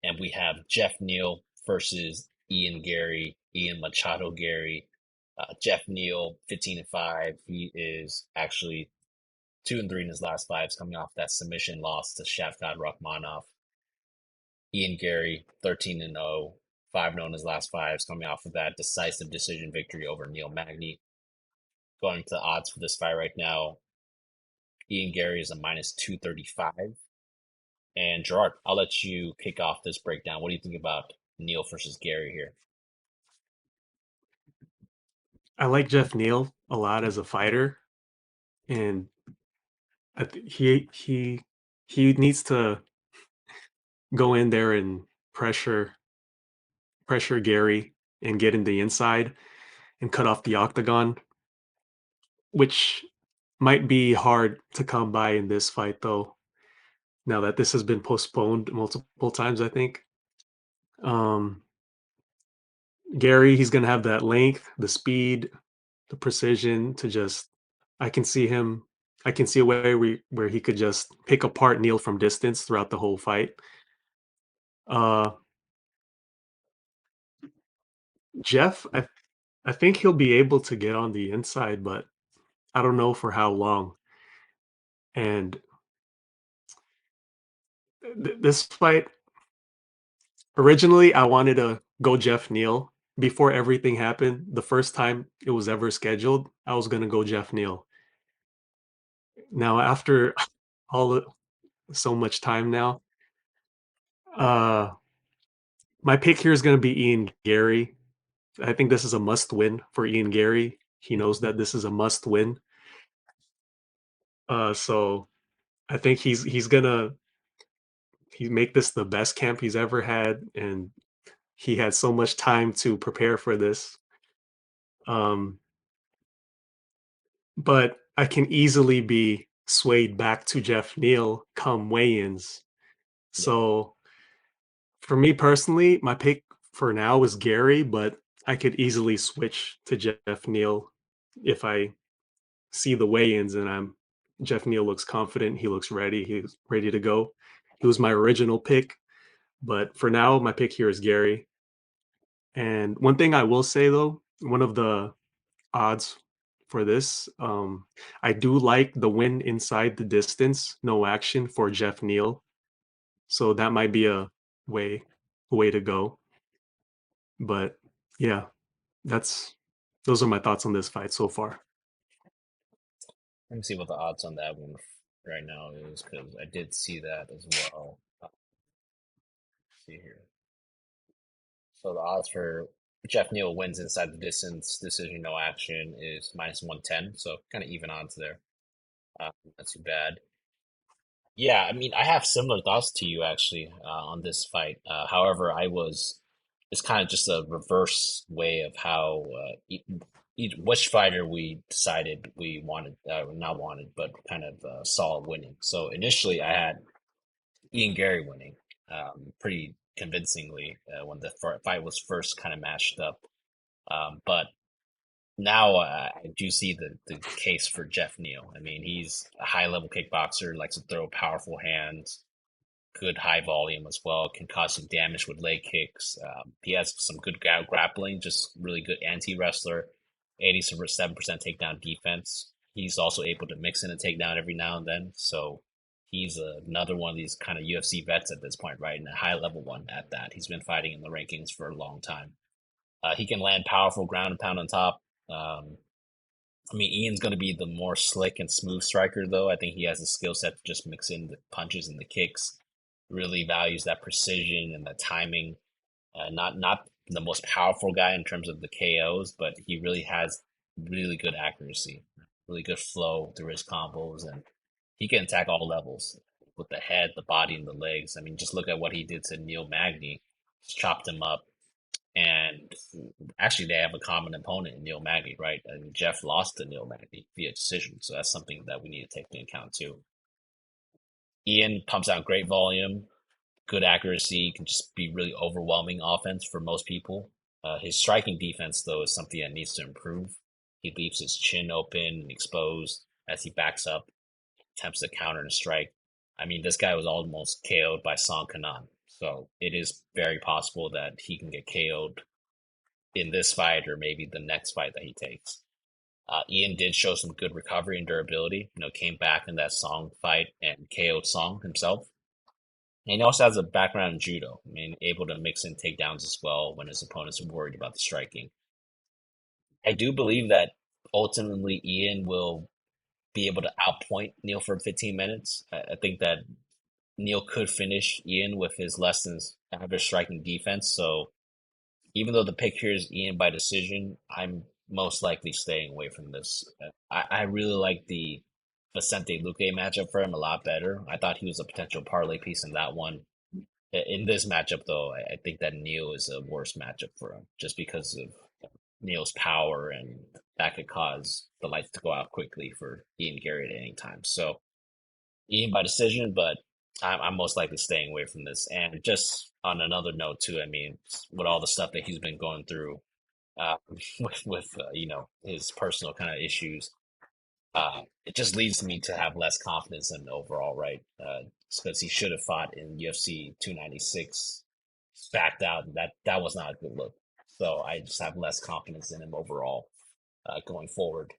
And we have Geoff Neal versus Ian Machado Garry. Geoff Neal, 15-5. He is actually 2-3 in his last five, coming off that submission loss to Shavkat Rakhmonov. Ian Garry, 13-0, 5-0 in his last fives, coming off of that decisive decision victory over Neil Magny. Going to the odds for this fight right now, Ian Garry is a minus 235. And Gerard, I'll let you kick off this breakdown. What do you think about Neal versus Garry here? I like Geoff Neal a lot as a fighter, and he needs to go in there and pressure pressure Garry and get in the inside and cut off the octagon, which might be hard to come by in this fight though. Now that this has been postponed multiple times, I think. Um, Garry, he's gonna have that length, the speed, the precision to just. I can see him. I can see a way where he could just pick apart Neal from distance throughout the whole fight. Uh, Jeff, I think he'll be able to get on the inside, but I don't know for how long. And this fight, originally, I wanted to go Geoff Neal before everything happened. The first time it was ever scheduled, I was gonna go Geoff Neal. Now, after all the, so much time now, uh, my pick here is gonna be Ian Garry. I think this is a must win for Ian Garry. He knows that this is a must win. So I think he's gonna he make this the best camp he's ever had, and he had so much time to prepare for this. Um, but I can easily be swayed back to Geoff Neal come weigh-ins. Yeah, So for me personally, my pick for now is Garry, but I could easily switch to Geoff Neal if I see the weigh-ins and I'm Geoff Neal looks confident, he looks ready, he's ready to go. He was my original pick, but for now, my pick here is Garry. And one thing I will say though, one of the odds for this, I do like the win inside the distance, no action for Geoff Neal. So that might be way a way to go. But yeah, that's those are my thoughts on this fight so far. let me see what the odds on that one right now is because I did see that as well. Let's see here. So the odds for Geoff Neal wins inside the distance, decision, no action is minus 110. So kind of even odds there. Not too bad. Yeah, I mean, I have similar thoughts to you actually on this fight. However, it's kind of just a reverse way of how which fighter we decided we wanted, not wanted, but kind of saw winning. So initially, I had Ian Garry winning pretty convincingly when the fight was first kind of matched up. But now I do see the case for Geoff Neal. I mean, he's a high level kickboxer, likes to throw powerful hands, good high volume as well, can cause some damage with leg kicks. He has some good grappling, just really good anti wrestler, 87% takedown defense. He's also able to mix in a takedown every now and then. So he's another one of these kind of UFC vets at this point, right? And a high level one at that. He's been fighting in the rankings for a long time. He can land powerful ground and pound on top. I mean, Ian's going to be the more slick and smooth striker, though. I think he has the skill set to just mix in the punches and the kicks. Really values that precision and that timing. Not the most powerful guy in terms of the KOs, but he really has really good accuracy, really good flow through his combos, and he can attack all levels with the head, the body, and the legs. I mean, just look at what he did to Neil Magny, just chopped him up, and actually, they have a common opponent in Neil Magny, right? And Geoff lost to Neil Magny via decision, so that's something that we need to take into account too. Ian pumps out great volume, good accuracy, can just be really overwhelming offense for most people. His striking defense, though, is something that needs to improve. He leaves his chin open and exposed as he backs up, attempts to counter and strike. I mean, this guy was almost KO'd by Song Kanan. So it is very possible that he can get KO'd in this fight or maybe the next fight that he takes. Ian did show some good recovery and durability. Came back in that Song fight and KO'd Song himself. And he also has a background in judo. I mean, able to mix in takedowns as well when his opponents are worried about the striking. I do believe that ultimately Ian will be able to outpoint Neal for 15 minutes. I think that Neal could finish Ian with his less than average striking defense. So even though the pick here is Ian by decision, I'm most likely staying away from this. I really like the Vicente Luque matchup for him a lot better. I thought he was a potential parlay piece in that one. In this matchup, though, I think that Neal is a worse matchup for him just because of Neal's power, and that could cause the lights to go out quickly for Ian Garry at any time. So Ian by decision, but I'm most likely staying away from this. And just on another note, too, I mean, with all the stuff that he's been going through with his personal kind of issues, it just leads me to have less confidence in him overall, right? Because he should have fought in UFC 296, backed out, and that was not a good look. So I just have less confidence in him overall going forward.